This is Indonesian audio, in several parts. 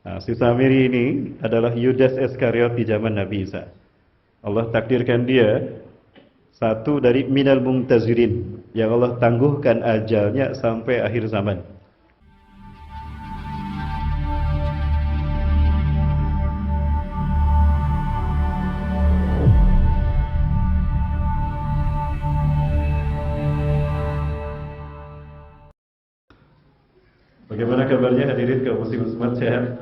Nah, si Samiri ini adalah Yudas Iskariot di zaman Nabi Isa. Allah takdirkan dia satu dari minal mumtazirin yang Allah tangguhkan ajalnya sampai akhir zaman. Bagaimana kabarnya hadirin kaum muslim semua sehat?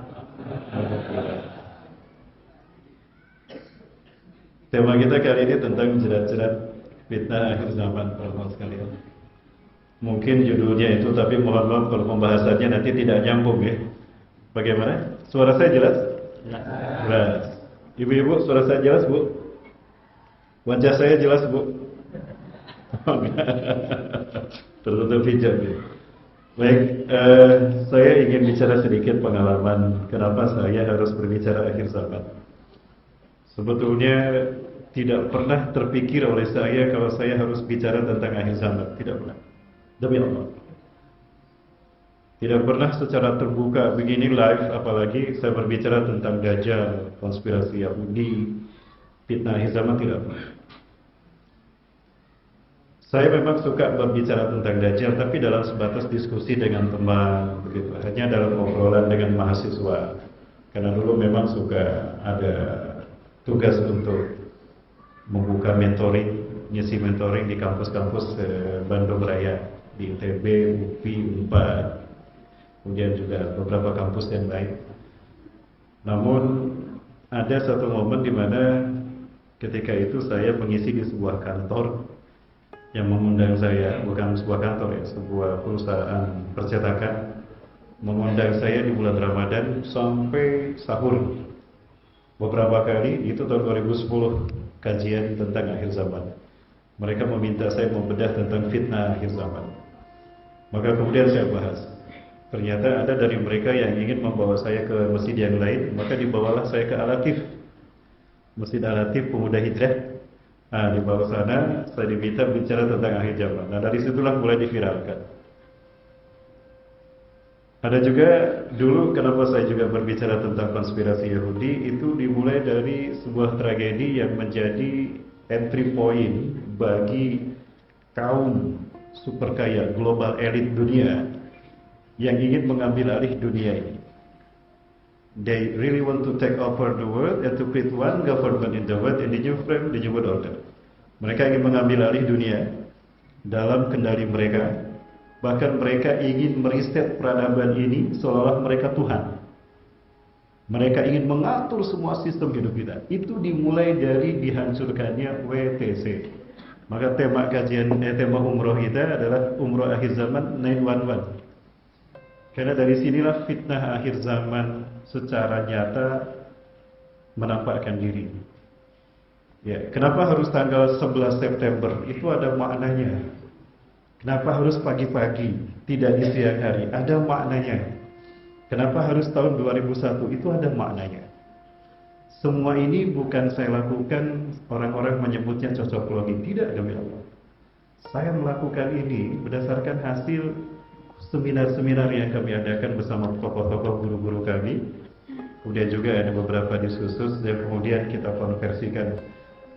Tema kita kali ini tentang jerat-jerat fitnah akhir zaman, para sekalian. Mungkin judulnya itu, tapi mohon maaf kalau pembahasannya nanti tidak nyambung ya. Bagaimana? Suara saya jelas? Jelas. Ibu-ibu, suara saya jelas, Bu? Wajah saya jelas, Bu? Tertutup hijab ya. Baik, saya ingin bicara sedikit pengalaman kenapa saya harus berbicara akhir zaman. Sebetulnya tidak pernah terpikir oleh saya kalau saya harus bicara tentang akhir zaman, tidak pernah. Demi Allah. Tidak pernah secara terbuka begini live, apalagi saya berbicara tentang Dajjal, konspirasi Yahudi, fitnah akhir zaman, tidak pernah. Saya memang suka berbicara tentang Dajjal, tapi dalam sebatas diskusi dengan teman, begitu. Hanya dalam obrolan dengan mahasiswa. Karena dulu memang suka ada tugas untuk membuka mentoring, ngisi mentoring di kampus-kampus Bandung Raya, di ITB, UPI, UNPAD, kemudian juga beberapa kampus yang lain. Namun ada satu momen di mana ketika itu saya mengisi di sebuah kantor yang mengundang saya, bukan sebuah kantor ya, sebuah perusahaan percetakan, mengundang saya di bulan Ramadan sampai sahur beberapa kali. Itu tahun 2010, kajian tentang akhir zaman. Mereka meminta saya membedah tentang fitnah akhir zaman. Maka kemudian saya bahas. Ternyata ada dari mereka yang ingin membawa saya ke masjid yang lain, maka dibawalah saya ke Al-Latif, Masjid Al-Latif Pemuda Hijrah. Nah, di bawah sana saya diminta bicara tentang akhir zaman. Nah, dari situlah mulai diviralkan. Ada juga dulu kenapa saya juga berbicara tentang konspirasi Yahudi, itu dimulai dari sebuah tragedi yang menjadi entry point bagi kaum super kaya, global elit dunia yang ingin mengambil alih dunia ini. They really want to take over the world and to create one government in the world in the new frame, the new world order. Mereka ingin mengambil alih dunia dalam kendali mereka. Bahkan mereka ingin meriset peradaban ini seolah-olah mereka Tuhan. Mereka ingin mengatur semua sistem hidup kita. Itu dimulai dari dihancurkannya WTC. Maka tema tema umroh kita adalah umroh akhir zaman 911. Karena dari sinilah fitnah akhir zaman secara nyata menampakkan diri. Ya, kenapa harus tanggal 11 September? Itu ada maknanya. Kenapa harus pagi-pagi, tidak di siang hari? Ada maknanya. Kenapa harus tahun 2001? Itu ada maknanya. Semua ini bukan saya lakukan, orang-orang menyebutnya cocokologi. Tidak, demi Allah. Saya melakukan ini berdasarkan hasil seminar-seminar yang kami adakan bersama tokoh-tokoh guru-guru kami. Kemudian juga ada beberapa diskursus dan kemudian kita konversikan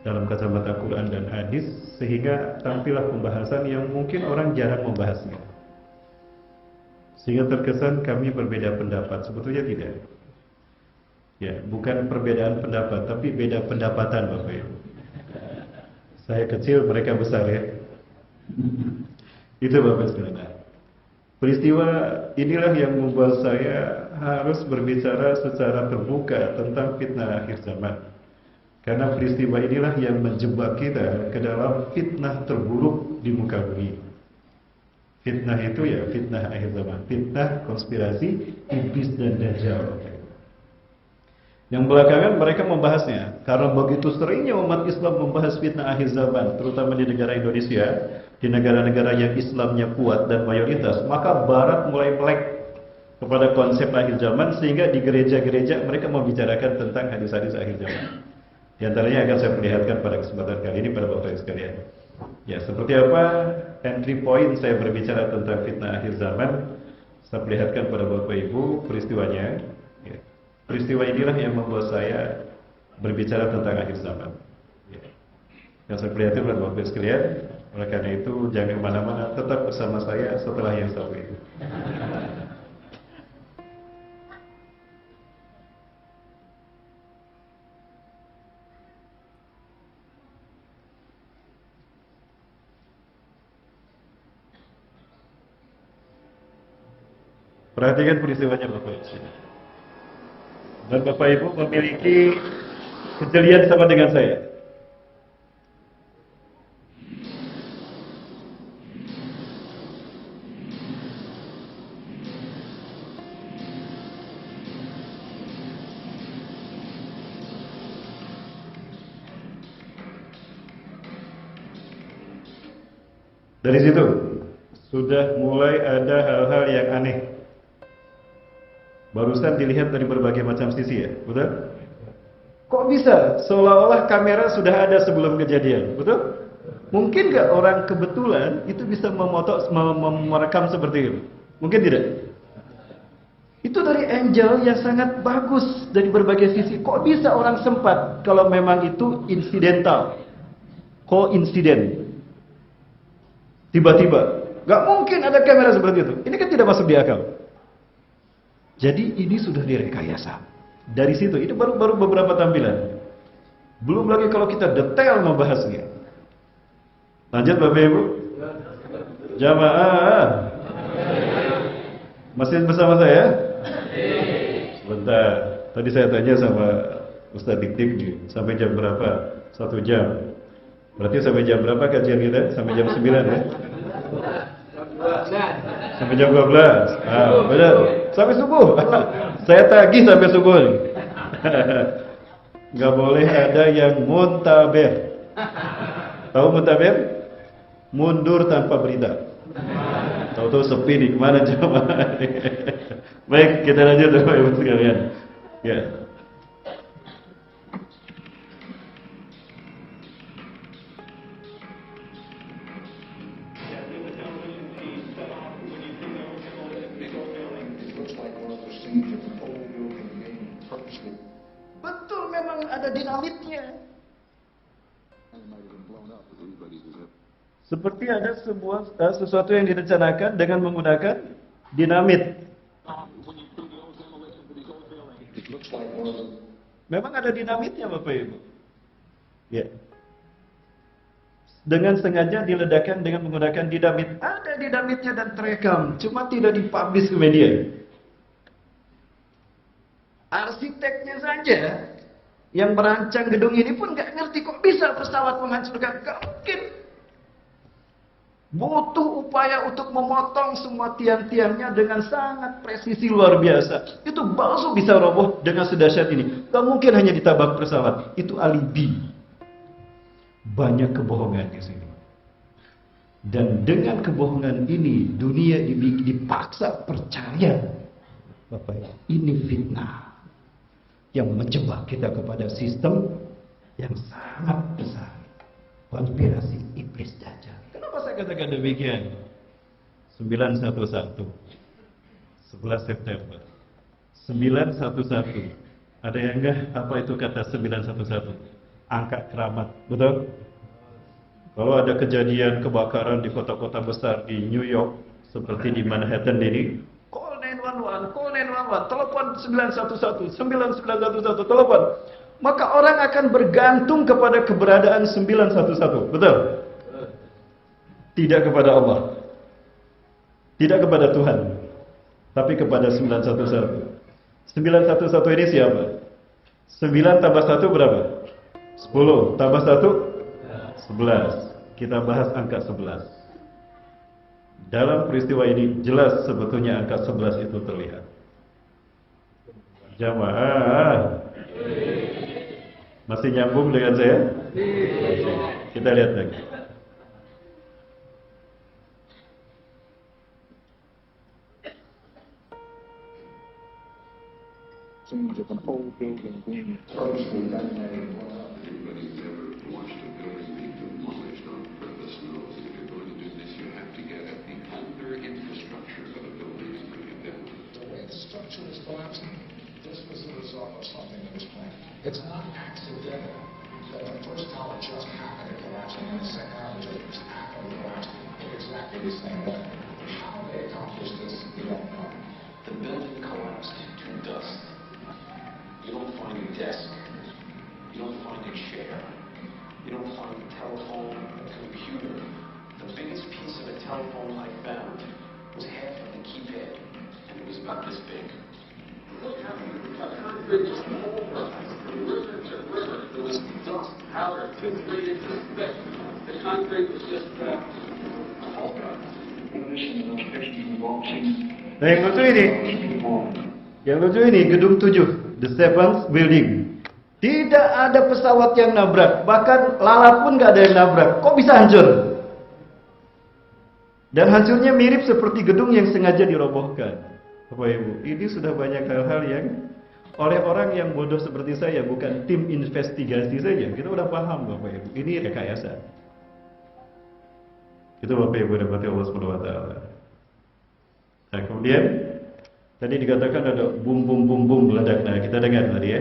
dalam kacamata Quran dan hadis, sehingga tampillah pembahasan yang mungkin orang jarang membahasnya. Sehingga terkesan kami berbeda pendapat. Sebetulnya tidak. Ya, bukan perbedaan pendapat, tapi beda pendapatan, Bapak Ibu. Saya kecil, mereka besar ya. Itu Bapak sekalian. Peristiwa inilah yang membuat saya harus berbicara secara terbuka tentang fitnah akhir zaman. Karena peristiwa inilah yang menjebak kita ke dalam fitnah terburuk di muka bumi. Fitnah itu ya fitnah akhir zaman, fitnah konspirasi iblis dan dajjal. Yang belakangan mereka membahasnya karena begitu seringnya umat Islam membahas fitnah akhir zaman, terutama di negara Indonesia, di negara-negara yang Islamnya kuat dan mayoritas, maka Barat mulai melek kepada konsep akhir zaman, sehingga di gereja-gereja mereka membicarakan tentang hadis-hadis akhir zaman. Di antaranya akan saya perlihatkan pada kesempatan kali ini pada Bapak sekalian. Ya, seperti apa entry point saya berbicara tentang fitnah akhir zaman? Saya perlihatkan pada Bapak Ibu peristiwanya. Ya. peristiwa inilah yang membuat saya berbicara tentang akhir zaman. Ya. Yang saya prihatin adalah Bapak sekalian, oleh karena itu jangan kemana-mana, tetap bersama saya setelah yang satu itu. Perhatikan peristiwanya Bapak Ibu. Dan Bapak Ibu memiliki kejelian sama dengan saya. Dari situ sudah mulai ada hal-hal yang aneh. Barusan dilihat dari berbagai macam sisi ya, betul? Kok bisa? Seolah-olah kamera sudah ada sebelum kejadian, betul? Mungkin nggak orang kebetulan itu bisa merekam seperti itu? Mungkin tidak? Itu dari angel yang sangat bagus dari berbagai sisi. Kok bisa orang sempat kalau memang itu insidental, koinsiden? Tiba-tiba, nggak mungkin ada kamera seperti itu. Ini kan tidak masuk di akal. Jadi ini sudah direkayasa. Dari situ, itu baru beberapa tampilan. Belum lagi kalau kita detail membahasnya. Lanjut Bapak Ibu. Jamaah. Masih bersama saya? Sebentar. Tadi saya tanya sama Ustaz Dik Dik, sampai jam berapa? 1 jam. Berarti sampai jam berapa kajian kita? Sampai jam 9 ya? Sampai jam 12. Ah, benar. Sampai subuh. Saya tagih sampai subuh. Gak boleh ada yang muntaber. Tahu muntaber? Mundur tanpa berita. Tahu-tahu sepi nih, kemana jemaah? Baik, kita lanjut Bapak Ibu sekalian. Ya. Betul, memang ada dinamitnya. Seperti ada sesuatu yang direncanakan dengan menggunakan dinamit. Memang ada dinamitnya Bapak Ibu. Ya. Dengan sengaja diledakkan dengan menggunakan dinamit. Ada dinamitnya dan terekam, cuma tidak dipublish ke media. Arsiteknya saja yang merancang gedung ini pun nggak ngerti kok bisa pesawat menghancurkan. Nggak mungkin. Butuh upaya untuk memotong semua tiang-tiangnya dengan sangat presisi luar biasa. Itu bakso bisa roboh dengan sedahsyat ini. Nggak mungkin hanya ditabrak pesawat. Itu alibi. Banyak kebohongan di sini. Dan dengan kebohongan ini dunia dipaksa percaya. Bapak, ini fitnah yang menjebak kita kepada sistem yang sangat besar, konspirasi iblis dajjal. Kenapa saya katakan demikian? 911 11 September 911. Ada yang enggak apa itu kata 911? Angka keramat, betul? Kalau ada kejadian kebakaran di kota-kota besar di New York seperti di Manhattan ini, call 911, telepon 911, 9911, telepon. Maka orang akan bergantung kepada keberadaan 911, betul? Tidak kepada Allah, tidak kepada Tuhan, tapi kepada 911. 911 ini siapa? 9 tambah 1 berapa? 10 tambah 1 11. Kita bahas angka 11. Dalam peristiwa ini jelas sebetulnya angka 11 itu terlihat. Jamaah masih nyambung dengan saya? Kita lihat lagi. Scenes of an old building being purposely detonated. Everybody who's ever watched a building being demolished on purpose knows that if you're going to do this, you have to get at the under-infrastructure of a building and bring it down. The way the structure was collapsing, this was the result. It's not accidental that the first tower just happened to collapse and the second tower just happened to collapse in exactly the same way. How they accomplished this, we don't know. The building collapsed to dust. You don't find a desk. You don't find a chair. You don't find a telephone, a computer. The biggest piece of a telephone I found was half of the keypad, and it was about this big. Look how a concrete was pulverized from river to river. There was dust, powder, 2-3 inches thick. The concrete was just pulverized. Nah, yang lucu ini gedung 7, the seventh building. Tidak ada pesawat yang nabrak, bahkan lalat pun nggak ada yang nabrak. Kok bisa hancur? Dan hancurnya mirip seperti gedung yang sengaja dirobohkan. Bapak Ibu, ini sudah banyak hal-hal yang oleh orang yang bodoh seperti saya, bukan tim investigasi saja, kita udah paham Bapak Ibu, ini rekayasa. Itu Bapak Ibu dapat Allah Subhanahu wa taala. Nah, kemudian tadi dikatakan ada bum bum bum bum meledak. Nah, kita dengar tadi ya.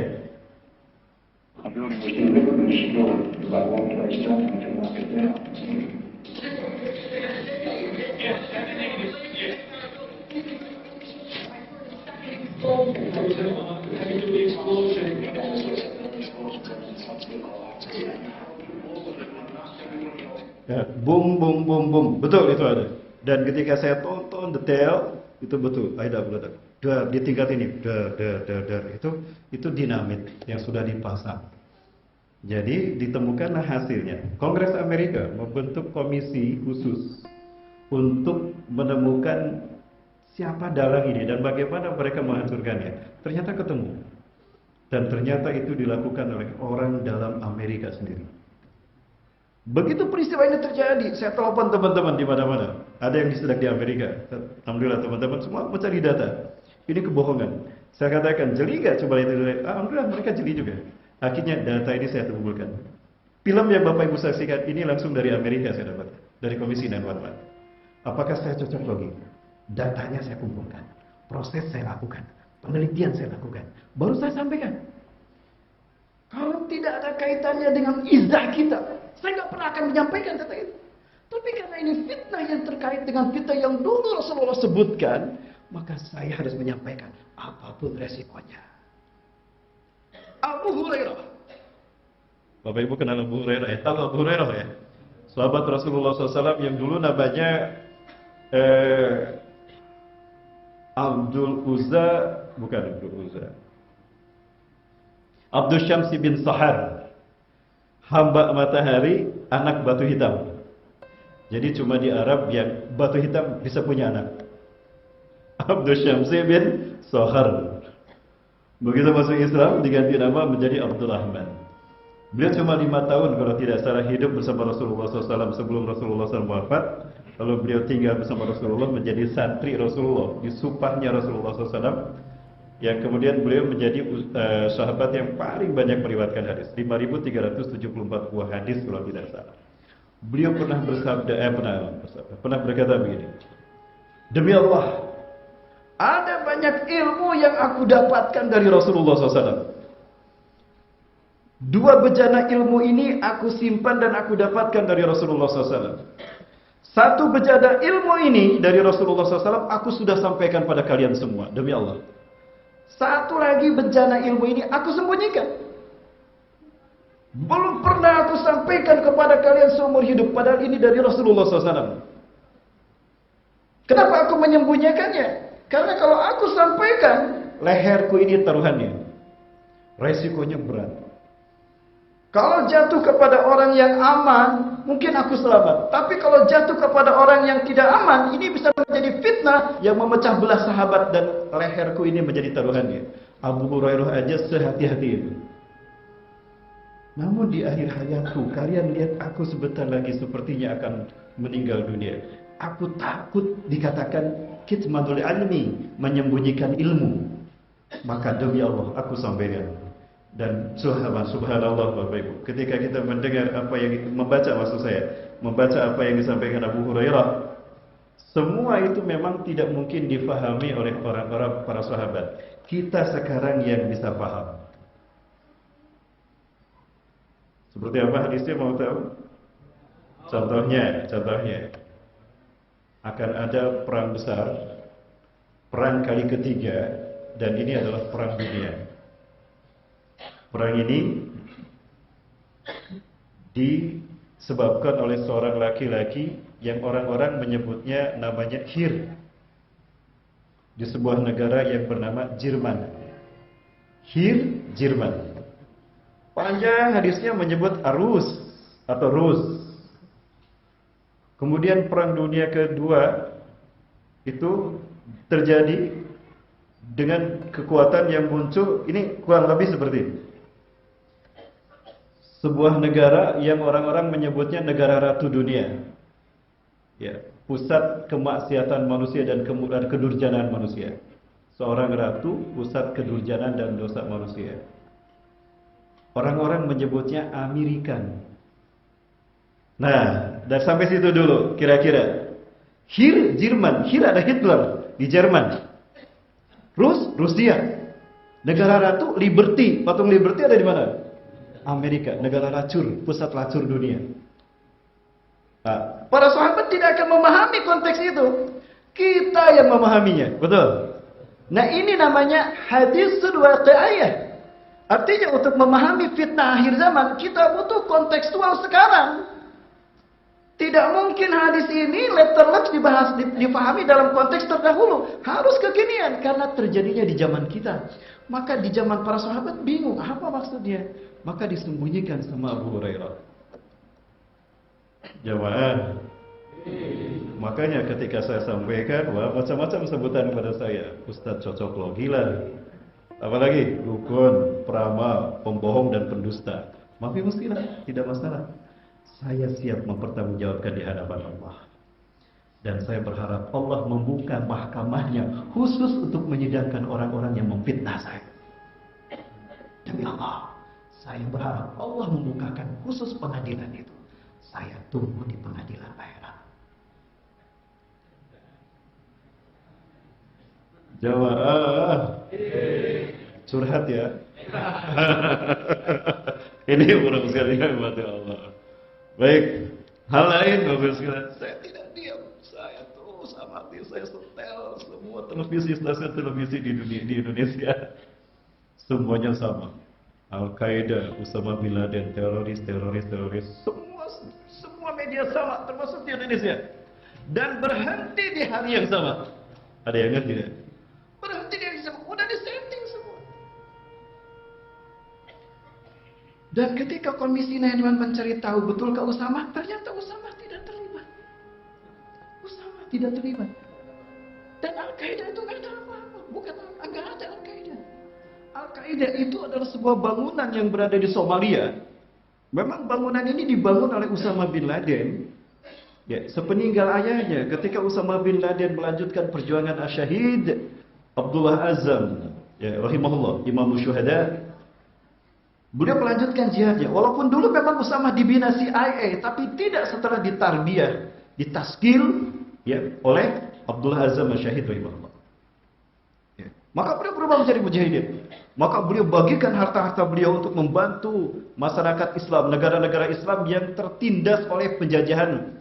A building was deliberately destroyed by one place something to knock it down. Ya, bum bum bum bum, betul itu ada. Dan ketika saya tonton detail, itu betul, ada meledak. Di tingkat ini, itu dinamit yang sudah dipasang. Jadi ditemukanlah hasilnya. Kongres Amerika membentuk komisi khusus untuk menemukan siapa dalang ini dan bagaimana mereka menghancurkannya. Ternyata ketemu. Dan ternyata itu dilakukan oleh orang dalam Amerika sendiri. Begitu peristiwa ini terjadi, saya telepon teman-teman di mana-mana. Ada yang sedang di Amerika. Alhamdulillah teman-teman semua mencari data. Ini kebohongan. Saya katakan, jeli gak? Coba itu. Alhamdulillah mereka jeli juga. Akhirnya data ini saya kumpulkan. Film yang Bapak Ibu saksikan ini langsung dari Amerika saya dapat. Dari Komisi 911. Apakah saya cocok lagi? Datanya saya kumpulkan. Proses saya lakukan. Penelitian saya lakukan. Baru saya sampaikan. Kalau tidak ada kaitannya dengan izah kita, saya nggak pernah akan menyampaikan data itu. Tapi karena ini fitnah yang terkait dengan fitnah yang dulu Rasulullah sebutkan, maka saya harus menyampaikan apapun resikonya. Abu Hurairah. Bapak Ibu kenal Abu Hurairah ya? Tahu Abu Hurairah ya? Sahabat Rasulullah SAW yang dulu namanya Abdul Uzza, bukan Abdul Uzza. Abdul Syamsi bin Sahar, hamba matahari, anak batu hitam. Jadi cuma di Arab yang batu hitam bisa punya anak. Abdul Syamsi bin Sahar. Begitu masuk Islam diganti nama menjadi Abdul Rahman. Beliau cuma 5 tahun kalau tidak salah hidup bersama Rasulullah SAW sebelum Rasulullah SAW wafat. Lalu beliau tinggal bersama Rasulullah menjadi santri Rasulullah di supahnya Rasulullah SAW. Yang kemudian beliau menjadi sahabat yang paling banyak meriwayatkan hadis, 5.374 buah hadis kalau tidak salah. Beliau pernah pernah berkata begini, demi Allah, ada banyak ilmu yang aku dapatkan dari Rasulullah SAW. 2 bejana ilmu ini aku simpan dan aku dapatkan dari Rasulullah SAW. 1 bejana ilmu ini dari Rasulullah SAW aku sudah sampaikan pada kalian semua, demi Allah. 1 lagi bejana ilmu ini aku sembunyikan. Belum pernah aku sampaikan kepada kalian seumur hidup. Padahal ini dari Rasulullah SAW. Kenapa aku menyembunyikannya? Karena kalau aku sampaikan, leherku ini taruhannya. Resikonya berat. Kalau jatuh kepada orang yang aman, mungkin aku selamat. Tapi kalau jatuh kepada orang yang tidak aman, ini bisa menjadi fitnah yang memecah belah sahabat dan leherku ini menjadi taruhannya. Abu Hurairah aja sehati-hati itu. Namun di akhir hayatku, kalian lihat aku sebentar lagi sepertinya akan meninggal dunia. Aku takut dikatakan kitmanul ilmi, menyembunyikan ilmu. Maka demi Allah aku sampaikan. Dan subhanallah Bapak Ibu, ketika kita mendengar apa yang membaca apa yang disampaikan Abu Hurairah, semua itu memang tidak mungkin difahami oleh orang-orang para sahabat. Kita sekarang yang bisa paham. Seperti apa hadisnya, mau tahu? Contohnya akan ada perang besar, perang kali ketiga, dan ini adalah perang dunia. Perang ini disebabkan oleh seorang laki-laki yang orang-orang menyebutnya namanya Hir, di sebuah negara yang bernama Jerman. Hir, Jerman. Panjang hadisnya menyebut Arus atau Rus. Kemudian perang dunia kedua itu terjadi dengan kekuatan yang muncul. Ini kurang lebih seperti ini. Sebuah negara yang orang-orang menyebutnya negara ratu dunia. Ya, pusat kemaksiatan manusia dan kedurjanaan manusia. Seorang ratu, pusat kedurjanaan dan dosa manusia. Orang-orang menyebutnya Amerikan. Nah, dan sampai situ dulu kira-kira. Hir, Jerman. Hir ada Hitler di Jerman. Rusia. Negara ratu, Liberty. Patung Liberty ada di mana? Amerika, negara lacur, pusat lacur dunia. Nah, para sahabat tidak akan memahami konteks itu. Kita yang memahaminya, betul. Nah, ini namanya hadisul waqi'iyah. Artinya untuk memahami fitnah akhir zaman, kita butuh kontekstual sekarang. Tidak mungkin hadis ini letterlek dibahas, dipahami dalam konteks terdahulu. Harus kekinian, karena terjadinya di zaman kita. Maka di zaman para sahabat bingung, apa maksudnya? Maka disembunyikan sama Abu Hurairah. Jamaah. Makanya ketika saya sampaikan, wah, macam-macam sebutan kepada saya. Ustadz cocok loh, gila. Apalagi dukun, peramal, pembohong dan pendusta. Mafi muskilah, tidak masalah. Saya siap mempertanggungjawabkan di hadapan Allah. Dan saya berharap Allah membuka mahkamahnya khusus untuk menyidangkan orang-orang yang memfitnah saya. Demi Allah, saya berharap Allah membukakan khusus pengadilan itu. Saya tunggu di pengadilan akhirat. Jamaah, curhat ya. Ini burung sekali ya, Allah. Baik, hal lain bagus sekali. Saya tidak diam, saya terus amati, saya setel semua televisi, stasiun televisi di Indonesia. Semuanya sama. Al-Qaeda, Usama bin Laden, teroris, semua media sama, termasuk di Indonesia. Dan berhenti di hari yang sama. Ada yang ingat tidak? Berhenti di hari yang sama, udah disetting semua. Dan ketika Komisi 9 mencari tahu betul ke Usama, ternyata Usama tidak terlibat. Usama tidak terlibat. Dan Al-Qaeda itu nggak ada apa-apa, bukan nggak ada Al-Qaeda. Al-Qaeda itu adalah sebuah bangunan yang berada di Somalia. Memang bangunan ini dibangun oleh Usama bin Laden. Ya, sepeninggal ayahnya, ketika Usama bin Laden melanjutkan perjuangan asyahid Abdullah Azam, ya, rahimahullah, Imam Syuhada, beliau melanjutkan jihadnya. Walaupun dulu memang Usama dibina CIA, tapi tidak setelah ditarbiyah, ditaskil, ya, oleh Abdullah Azam Syahid rahimahullah. Ya. Maka beliau berubah menjadi mujahidin. Maka beliau bagikan harta-harta beliau untuk membantu masyarakat Islam, negara-negara Islam yang tertindas oleh penjajahan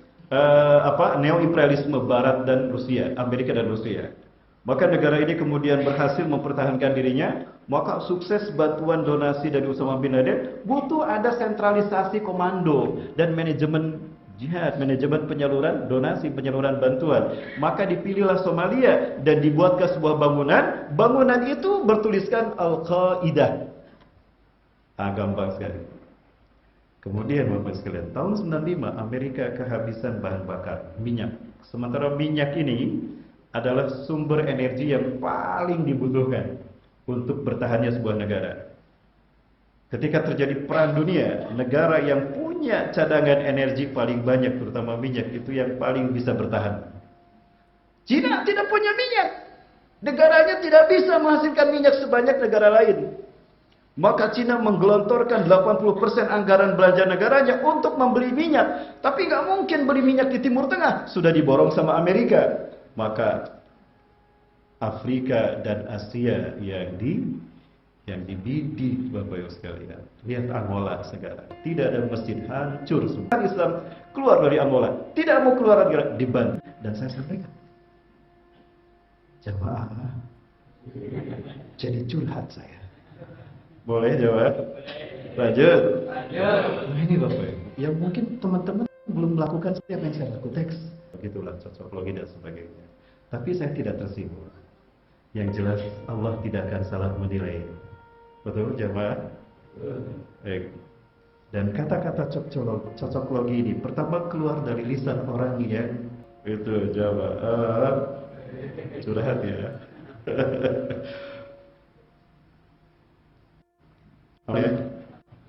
neo-imperialisme Barat dan Rusia, Amerika dan Rusia. Maka negara ini kemudian berhasil mempertahankan dirinya. Maka sukses bantuan donasi dari Usama bin Laden, butuh ada sentralisasi komando dan manajemen jihad, manajemen penyaluran donasi, penyaluran bantuan. Maka dipilihlah Somalia dan dibuatkan sebuah bangunan. Bangunan itu bertuliskan Al-Qaeda. Gampang sekali. Kemudian Bapak sekalian, tahun 95 Amerika kehabisan bahan bakar, minyak. Sementara minyak ini adalah sumber energi yang paling dibutuhkan untuk bertahannya sebuah negara. Ketika terjadi perang dunia, negara yang punya cadangan energi paling banyak, terutama minyak, itu yang paling bisa bertahan. Cina tidak punya minyak. Negaranya tidak bisa menghasilkan minyak sebanyak negara lain. Maka Cina menggelontorkan 80% anggaran belanja negaranya untuk membeli minyak. Tapi nggak mungkin beli minyak di Timur Tengah, sudah diborong sama Amerika. Maka Afrika dan Asia yang yang dibidik Bapak Ibu sekalian. Lihat Angola sekarang, tidak ada masjid, hancur semua. Islam keluar dari Angola, tidak mau keluar lagi, dibantu. Dan saya sampaikan, jamaah, jadi curhat saya. Boleh jawab? Lanjut. Nah ini Bapak Ibu, yang mungkin teman-teman belum melakukan seperti apa yang saya lakukan, teks, begitulah cocokologi dan sebagainya. Tapi saya tidak tersinggung. Yang jelas Allah tidak akan salah menilai. Betul jamaah? Baik. Dan kata-kata cocokologi ini pertama keluar dari lisan orang yang itu jamaah curhat ya.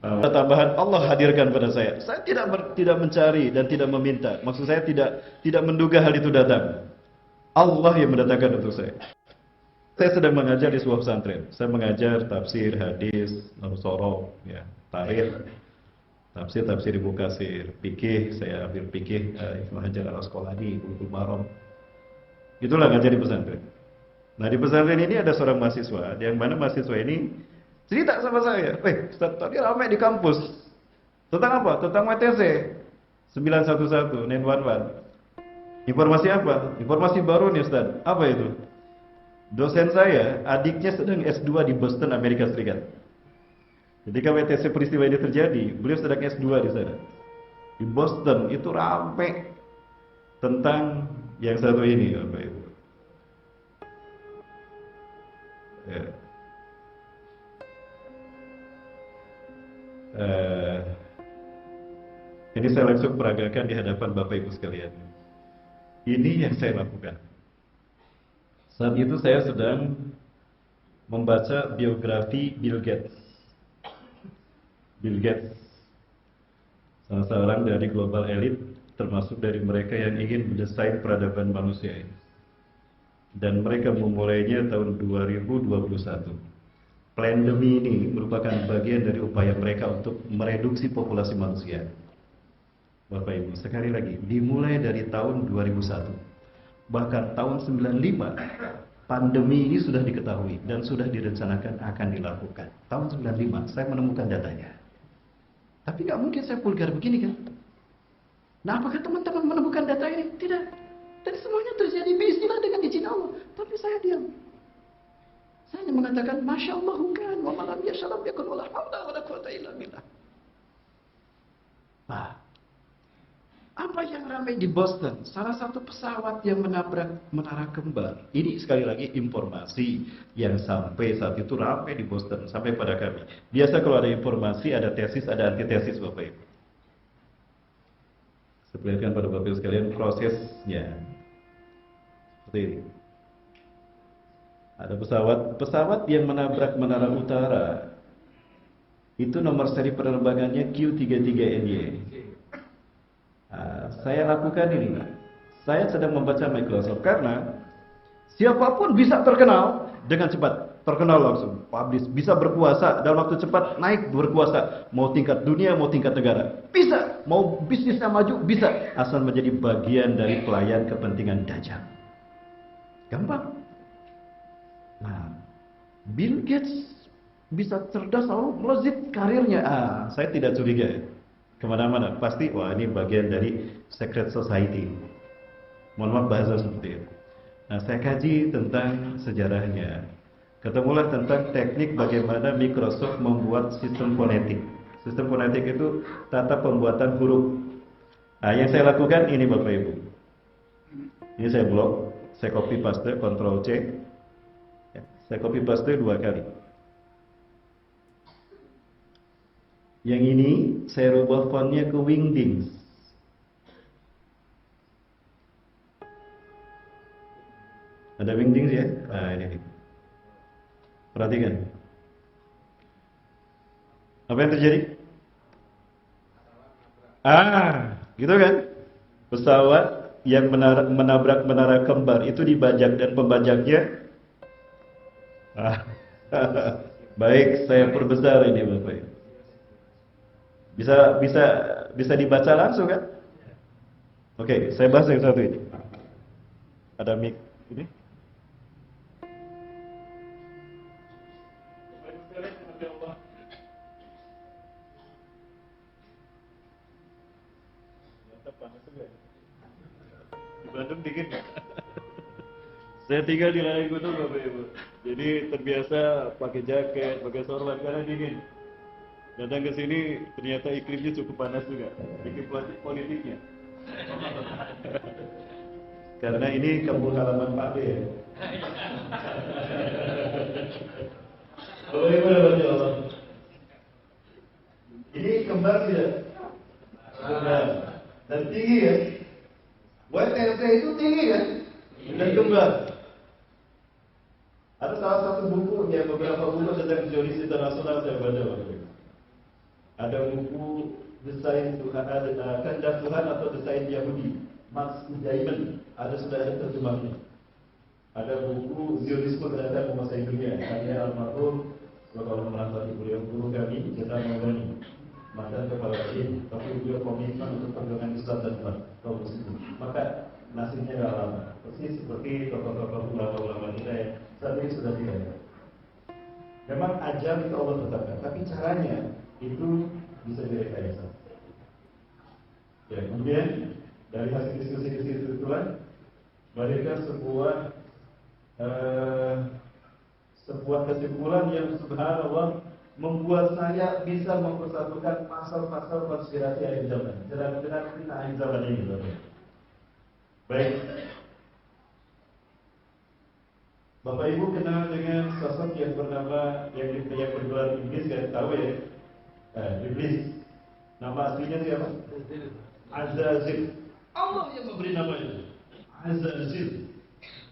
Tambahan Allah hadirkan pada saya. Saya tidak mencari dan tidak meminta. Maksud saya tidak menduga hal itu datang. Allah yang mendatangkan untuk saya. Saya sedang mengajar di sebuah pesantren. Saya mengajar tafsir, hadis, nusoro, ya, tarikh, tafsir Ibnu Katsir, fikih. Saya ambil fikih Ibnu Hajar al-Asqalani, Bulughul Maram. Itulah ngajar di pesantren. Nah di pesantren ini ada seorang mahasiswa, yang mana mahasiswa ini cerita sama saya, Ustaz, tadi ramai di kampus. Tentang apa? Tentang WTC 911, 911. Informasi apa? Informasi baru nih Ustaz. Apa itu? Dosen saya, adiknya sedang S2 di Boston, Amerika Serikat. Ketika WTC peristiwa ini terjadi, beliau sedang S2 di sana. Di Boston itu ramai tentang yang satu ini, Bapak Ibu. Ya. Ini saya langsung peragakan di hadapan Bapak Ibu sekalian. Ini yang saya lakukan. Saat itu saya sedang membaca biografi Bill Gates. Bill Gates, salah seorang dari global elite, termasuk dari mereka yang ingin mendesain peradaban manusia ini. Dan mereka memulainya tahun 2021. Pandemi ini merupakan bagian dari upaya mereka untuk mereduksi populasi manusia. Bapak Ibu, sekali lagi, dimulai dari tahun 2001. Bahkan tahun 95, pandemi ini sudah diketahui dan sudah direncanakan akan dilakukan. Tahun 95, saya menemukan datanya. Tapi nggak mungkin saya vulgar begini kan? Nah, apakah teman-teman menemukan data ini? Tidak. Dan semuanya terjadi bismillah dengan izin Allah. Tapi saya diam. Saya hanya mengatakan, Masya Allah kan, wa malam ya syalam yakun wala hawla wala quwwata illa billah. Apa yang ramai di Boston? Salah satu pesawat yang menabrak menara kembar. Ini sekali lagi informasi yang sampai saat itu ramai di Boston, sampai pada kami. Biasa kalau ada informasi, ada tesis, ada antitesis Bapak Ibu. Saya perlihatkan pada Bapak Ibu sekalian prosesnya. Seperti ini. Ada pesawat yang menabrak menara utara. Itu nomor seri penerbangannya Q33NY. Saya lakukan ini. Saya sedang membaca Microsoft karena siapapun bisa terkenal dengan cepat, terkenal langsung, publish, bisa berkuasa dalam waktu cepat, naik berkuasa, mau tingkat dunia, mau tingkat negara, bisa, mau bisnisnya maju, bisa, asal menjadi bagian dari pelayan kepentingan Dajjal. Gampang. Nah, Bill Gates bisa cerdas lalu melezit karirnya. Saya tidak curiga ya. Kemana-mana pasti, wah ini bagian dari secret society. Mohon maaf bahasa seperti itu. Nah, saya kaji tentang sejarahnya. Ketemulah tentang teknik bagaimana Microsoft membuat sistem fonetik. Sistem fonetik itu tata pembuatan huruf. Nah, yang saya lakukan ini Bapak Ibu. Ini saya blok, saya copy paste, Ctrl C. Saya copy paste 2 kali. Yang ini saya rubah fontnya ke Wingdings. Ada Wingdings ya? Nah ini. Perhatikan. Apa yang terjadi? Gitu kan? Pesawat yang menabrak menara kembar itu dibajak dan pembajaknya. Baik, saya perbesar ini Bapak Ibu. Bisa dibaca langsung kan? Oke, saya bahas yang satu ini. Ada mic ini. Di Bandung dingin nggak? Saya tinggal di lereng gunung Bapak Ibu. Jadi terbiasa pakai jaket, pakai sorban karena dingin. Datang ke sini ternyata iklimnya cukup panas juga. Iklim politiknya. Karena ini kampung halaman Pak D. Bapak Ibu dan Allah. Ini kembar tidak? Kembar. Dan tinggi ya. WTT itu tinggi kan? Dan kembar. Ada salah satu buku ya, beberapa buku tentang Zionis internasional saya baca waktu itu. Ada buku Desain Tuhan, Kehendak Tuhan atau Desain Yahudi, Max Diamond. Ada sudah ada terjemahnya. Ada buku Zionisme Terhadap Menguasai Dunia, karya almarhum kalau merantau beliau guru kami, Jenderal Maulani, mantan kepala BIN, tapi beliau komitmen untuk perjuangan Islam dan kaum muslimin. Maka nasibnya gak lama, persis seperti tokoh-tokoh ulama-ulama kita yang saat ini sudah tidak ada. Memang ajar itu Allah tetapkan, tapi caranya itu bisa direkayasa. Ya, kemudian dari hasil diskusi-diskusi itulah melahirkan sebuah kesimpulan yang subhanallah membuat saya bisa mempersatukan pasal-pasal konspirasi akhir zaman. Jelas-jelas kita akhir zaman ini, baik. Bapak Ibu kenal dengan sosok yang bernama yang bergelar Iblis kan? Tahu ya? Iblis. Nama aslinya siapa? Azazil. Allah yang memberi nama itu. Azazil.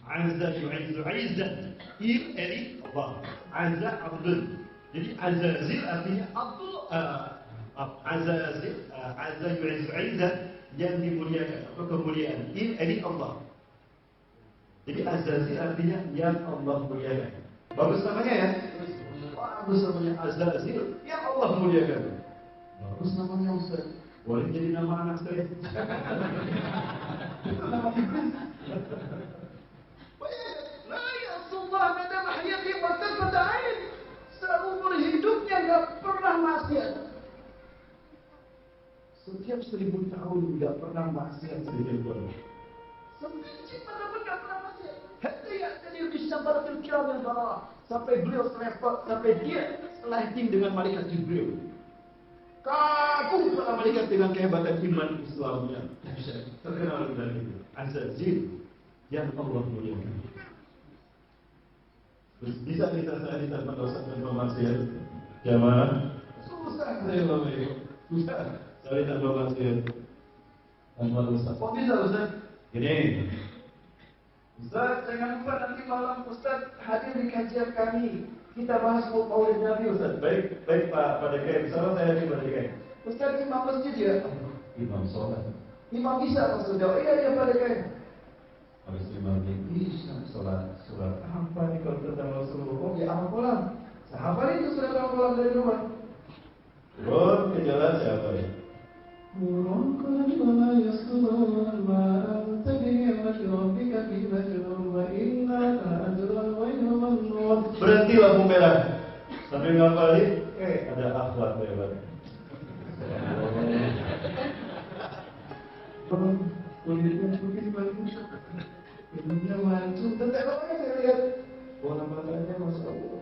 Azza yu'izzu 'izzan. Ini Allah. Azza Abdul. Jadi Azazil artinya Abdul. Azazil. Azza yu'izzu 'izzan, yang dimuliakan atau kemuliaan. Ini Allah. Jadi Azazil artinya yang Allah muliakan. Bagus namanya ya? Bagus namanya Azazil, yang Allah muliakan. Bagus namanya Ustaz. Boleh jadi nama anak saya. Nama Iblis. La ya'sullah madam hayati wa tafadain. Seumur hidupnya enggak pernah maksiat. Setiap 1000 tahun enggak pernah maksiat sedikit pun. Sebenci benar-benar enggak pernah maksiat. Hatta ya'tadi bi sabaratil kiram yang darah. Sampai beliau sampai dia sliding dengan malaikat Jibril. Kagum para malaikat dengan kehebatan iman Islamnya. Bisa terkenal dari itu. Azazil yang Allah muliakan. Terus bisa kita sehari tanpa dosa dan maksiat? Jamaah? Susah saya Bapak Ibu. Susah sehari tanpa maksiat tanpa dosa. Kok bisa Ustaz? Gini, Ustaz, jangan lupa nanti malam Ustaz hadir di kajian kami. Kita bahas Maulid Nabi Ustaz. Baik Pak DKM. Misalnya saya hadir Pak DKM. Ustaz imam masjid ya? Imam sholat. Imam bisa maksudnya? Oh iya Pak DKM. Habis imam bisa sholat apa nih kalau tentang Rasulullah? Oh ya Al-Quran. Sahabat itu sudah Al-Quran dari rumah. Turun ke jalan siapa ya? Murangkan wala yasturun ma anta bi'amati rabbika fi majnun wa inna ta'adul wa yawman. Berhenti lampu merah. Sambil ngapalin, ada akhlak lewat. Kulitnya mungkin bagus. Ilmunya maju. Tengok-tengoknya saya lihat. Bola matanya Masya Allah.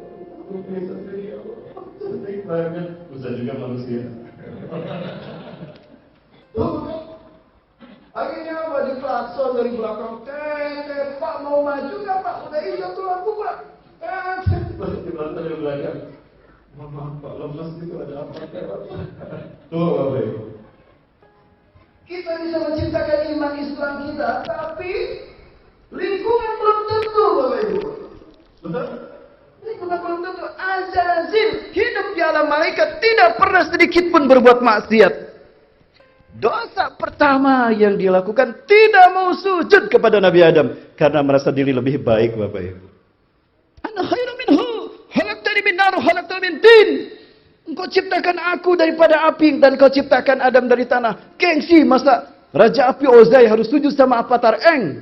Cantik banget. Ustaz juga manusia. Akhirnya apa? Diklakson dari belakang. Pak mau maju gak Pak? Udah hijau tuh lampu Pak. Di belakang dari belakang. Maaf Pak, lemas itu ada apa? Tuh Bapak Ibu. Kita bisa menciptakan iman Islam kita, tapi lingkungan belum tentu Bapak Ibu. Betul? Lingkungan belum tentu. Azazil hidup di alam malaikat, tidak pernah sedikit pun berbuat maksiat. Dosa pertama yang dilakukan, tidak mau sujud kepada Nabi Adam karena merasa diri lebih baik Bapak Ibu. Ana khairu minhu, khalaqtani min nar, khalaqtahu min tin. Engkau ciptakan aku daripada api dan kau ciptakan Adam dari tanah. Gengsi, masa Raja Api Ozai harus sujud sama Avatar Eng?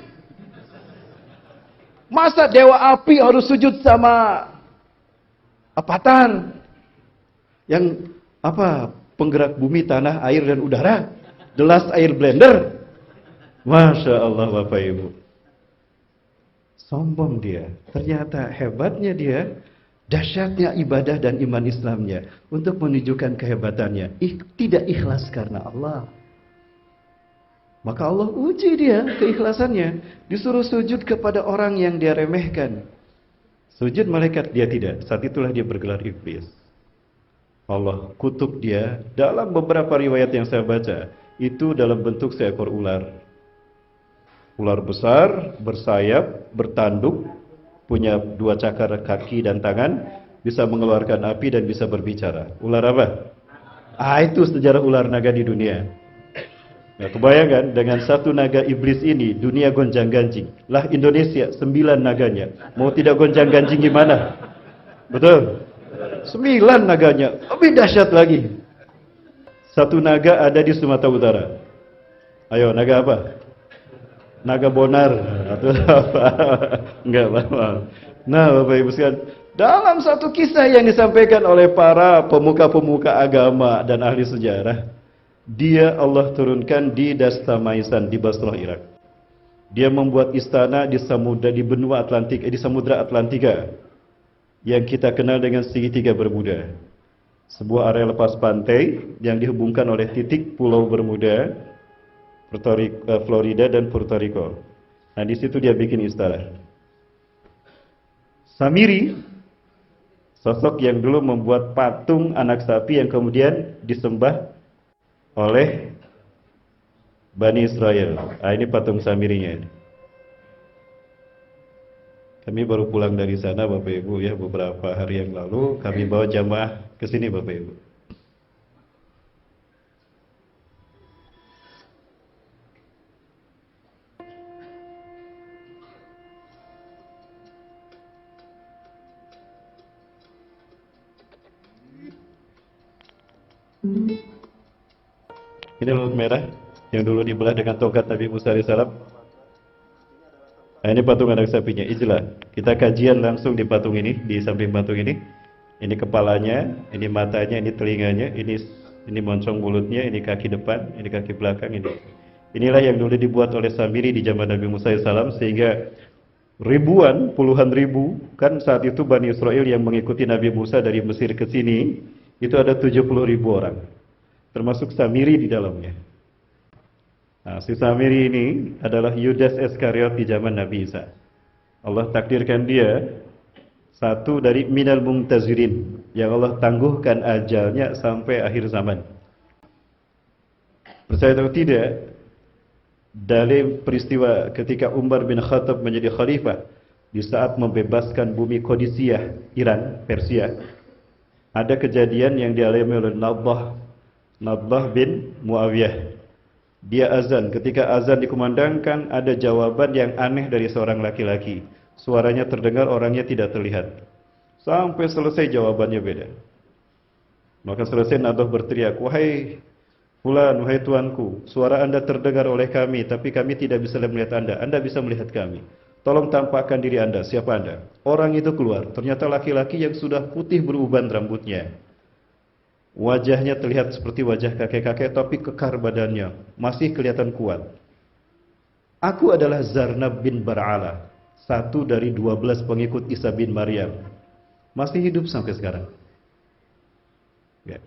Masa Dewa Api harus sujud sama Avatar yang apa? Penggerak bumi, tanah, air dan udara. The Last Air Blender. Masya Allah Bapak Ibu. Sombong dia. Ternyata hebatnya dia, dahsyatnya ibadah dan iman Islamnya untuk menunjukkan kehebatannya. Tidak ikhlas karena Allah. Maka Allah uji dia keikhlasannya. Disuruh sujud kepada orang yang dia remehkan. Sujud malaikat, dia tidak. Saat itulah dia bergelar iblis. Allah kutuk dia. Dalam beberapa riwayat yang saya baca, itu dalam bentuk seekor ular. Ular besar, bersayap, bertanduk, punya 2 cakar kaki dan tangan, bisa mengeluarkan api dan bisa berbicara. Ular apa? Itu sejarah ular naga di dunia. Nah, kebayangkan dengan 1 naga iblis ini dunia gonjang-ganjing. Lah Indonesia 9 naganya. Mau tidak gonjang-ganjing gimana? Betul? 9 naganya. Lebih dahsyat lagi. 1 naga ada di Sumatera Utara. Ayo, naga apa? Naga Bonar atau apa? Enggak apa. Nah, Bapak Ibu sekalian, dalam satu kisah yang disampaikan oleh para pemuka-pemuka agama dan ahli sejarah, dia Allah turunkan di Dastamaisan di Basrah, Irak. Dia membuat istana di benua Atlantik, di Samudra Atlantika yang kita kenal dengan segitiga Bermuda. Sebuah area lepas pantai yang dihubungkan oleh titik Pulau Bermuda, Florida dan Puerto Rico. Nah, di situ dia bikin istana. Samiri, sosok yang dulu membuat patung anak sapi yang kemudian disembah oleh Bani Israel. Ini patung Samirinya. Kami baru pulang dari sana Bapak Ibu ya, beberapa hari yang lalu. Kami bawa jamaah ke sini Bapak Ibu. Ini laut merah yang dulu dibelah dengan tongkat Nabi Musa alaihissalam. Nah, ini patung anak sapinya, ijlah. Kita kajian langsung di patung ini, di samping patung ini. Ini kepalanya, ini matanya, ini telinganya, ini moncong mulutnya, ini kaki depan, ini kaki belakang, ini. Inilah yang dulu dibuat oleh Samiri di zaman Nabi Musa alaihissalam, sehingga ribuan, puluhan ribu, kan saat itu Bani Israel yang mengikuti Nabi Musa dari Mesir ke sini, itu ada 70.000 orang. Termasuk Samiri di dalamnya. Nah, si Samiri ini adalah Yudas Iskariot di zaman Nabi Isa. Allah takdirkan dia satu dari minal mumtazirin yang Allah tangguhkan ajalnya sampai akhir zaman. Percaya atau tidak, dalam peristiwa ketika Umar bin Khattab menjadi khalifah di saat membebaskan bumi Qadisiyah, Iran, Persia, ada kejadian yang dialami oleh Nadbah bin Muawiyah. Dia azan. Ketika azan dikumandangkan, ada jawaban yang aneh dari seorang laki-laki. Suaranya terdengar, orangnya tidak terlihat. Sampai selesai jawabannya beda. Maka selesai Nadbah berteriak, "Wahai fulan, wahai tuanku, suara Anda terdengar oleh kami, tapi kami tidak bisa melihat Anda. Anda bisa melihat kami. Tolong tampakkan diri Anda, siapa Anda?" Orang itu keluar. Ternyata laki-laki yang sudah putih beruban rambutnya. Wajahnya terlihat seperti wajah kakek-kakek, tapi kekar badannya, masih kelihatan kuat. "Aku adalah Zarnab bin Bar'ala, satu dari 12 pengikut Isa bin Maryam. Masih hidup sampai sekarang." Ya.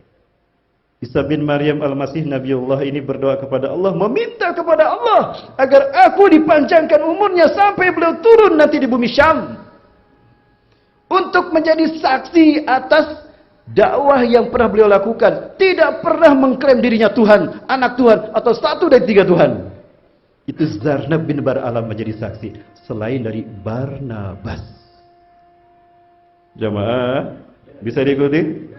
Isa bin Maryam al-Masih Nabiullah ini berdoa kepada Allah, meminta kepada Allah agar aku dipanjangkan umurnya sampai beliau turun nanti di bumi Syam, untuk menjadi saksi atas dakwah yang pernah beliau lakukan. Tidak pernah mengklaim dirinya Tuhan, anak Tuhan, atau satu dari 3 Tuhan. Itu Zarnab bin Bar'ala menjadi saksi, selain dari Barnabas. Jamaah, bisa diikuti?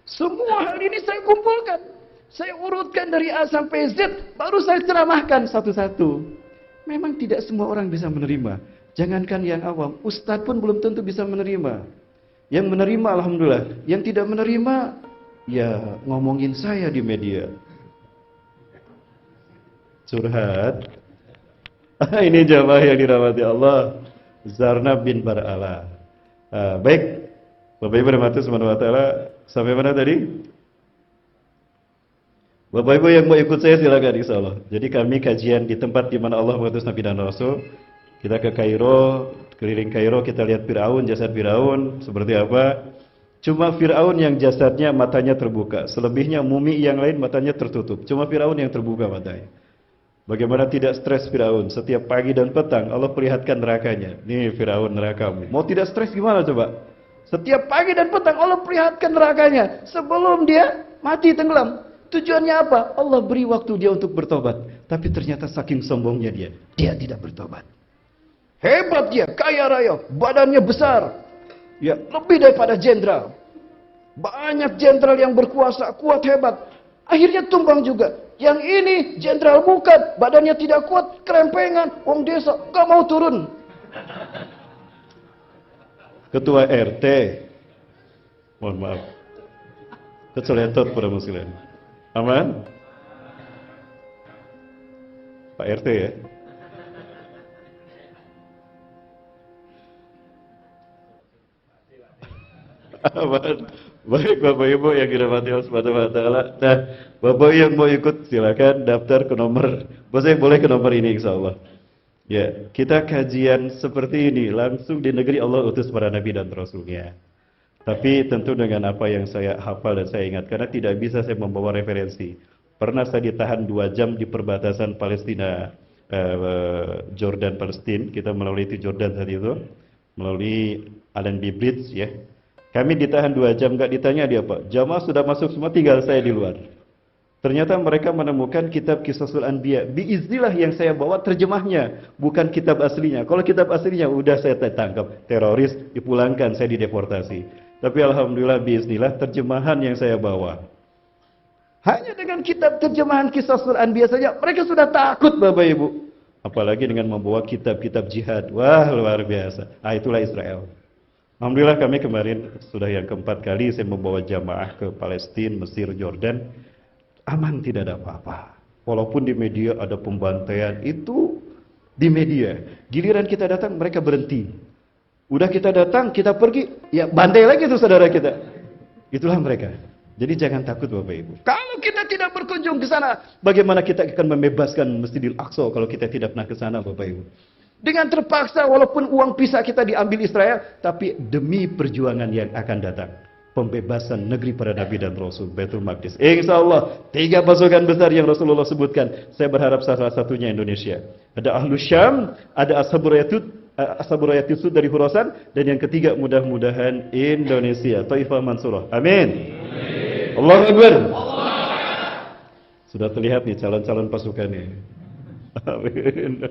Semua hal ini saya kumpulkan, saya urutkan dari A sampai Z, baru saya ceramahkan satu-satu. Memang tidak semua orang bisa menerima. Jangankan yang awam, ustadz pun belum tentu bisa menerima. Yang menerima alhamdulillah, yang tidak menerima ya ngomongin saya di media. Curhat. Ini jamaah yang dirahmati Allah, Zarnab bin Bar'ala. Baik, Bapak Ibu rahmati subhanahu wa ta'ala, sampai mana tadi? Bapak Ibu yang mau ikut saya silakan insya Allah. Jadi kami kajian di tempat di mana Allah mengutus Nabi dan Rasul. Kita ke Kairo, keliling Kairo, kita lihat Fir'aun, jasad Fir'aun seperti apa. Cuma Fir'aun yang jasadnya matanya terbuka. Selebihnya mumi yang lain matanya tertutup. Cuma Fir'aun yang terbuka matanya. Bagaimana tidak stres Fir'aun? Setiap pagi dan petang Allah perlihatkan nerakanya. Nih Fir'aun nerakamu. Mau tidak stres gimana coba? Setiap pagi dan petang Allah perlihatkan nerakanya. Sebelum dia mati tenggelam. Tujuannya apa? Allah beri waktu dia untuk bertobat. Tapi ternyata saking sombongnya dia tidak bertobat. Hebat dia, kaya raya, badannya besar. Ya, lebih daripada jenderal. Banyak jenderal yang berkuasa, kuat, hebat. Akhirnya tumbang juga. Yang ini jenderal bukan, badannya tidak kuat, kerempengan, wong desa, gak mau turun. Ketua RT, mohon maaf, keceletot pada muslim. Aman? Pak RT ya. Aman. Baik Bapak Ibu yang dirahmati Allah Subhanahu wa taala. Nah, Bapak yang mau ikut silakan daftar ke nomor, boleh ke nomor ini insyaallah. Ya, kita kajian seperti ini langsung di negeri Allah utus para nabi dan rasulnya. Tapi tentu dengan apa yang saya hafal dan saya ingat, karena tidak bisa saya membawa referensi. Pernah saya ditahan 2 jam di perbatasan Palestina, Jordan Palestina. Kita melalui itu Jordan saat itu, melalui Allenby Bridge ya. Kami ditahan 2 jam, nggak ditanya dia Pak. Jamaah sudah masuk semua, tinggal saya di luar. Ternyata mereka menemukan kitab Qisasul Anbiya. Biiznillah yang saya bawa terjemahnya, bukan kitab aslinya. Kalau kitab aslinya udah saya tangkap teroris, dipulangkan, saya dideportasi. Tapi alhamdulillah biiznillah terjemahan yang saya bawa. Hanya dengan kitab terjemahan Qisasul Anbiya saja mereka sudah takut Bapak Ibu. Apalagi dengan membawa kitab-kitab jihad. Wah, luar biasa. Ah, itulah Israel. Alhamdulillah kami kemarin sudah yang keempat kali saya membawa jamaah ke Palestina, Mesir, Jordan. Aman, tidak ada apa-apa. Walaupun di media ada pembantaian, itu di media. Giliran kita datang mereka berhenti. Udah kita datang, kita pergi, ya bantai lagi tuh saudara kita. Itulah mereka. Jadi jangan takut Bapak Ibu. Kalau kita tidak berkunjung ke sana, bagaimana kita akan membebaskan Masjidil Aqsa kalau kita tidak pernah ke sana Bapak Ibu? Dengan terpaksa walaupun uang pisah kita diambil Israel, tapi demi perjuangan yang akan datang. Pembebasan negeri para Nabi dan Rasul, Baitul Maqdis. Insya Allah, 3 pasukan besar yang Rasulullah sebutkan. Saya berharap salah satunya Indonesia. Ada Ahlus Syam, ada Ashabur Yatud dari Khurasan, dan yang ketiga mudah-mudahan Indonesia, Taifah Mansurah. Amin. Allahu Akbar. Sudah terlihat nih calon-calon pasukannya. Amin.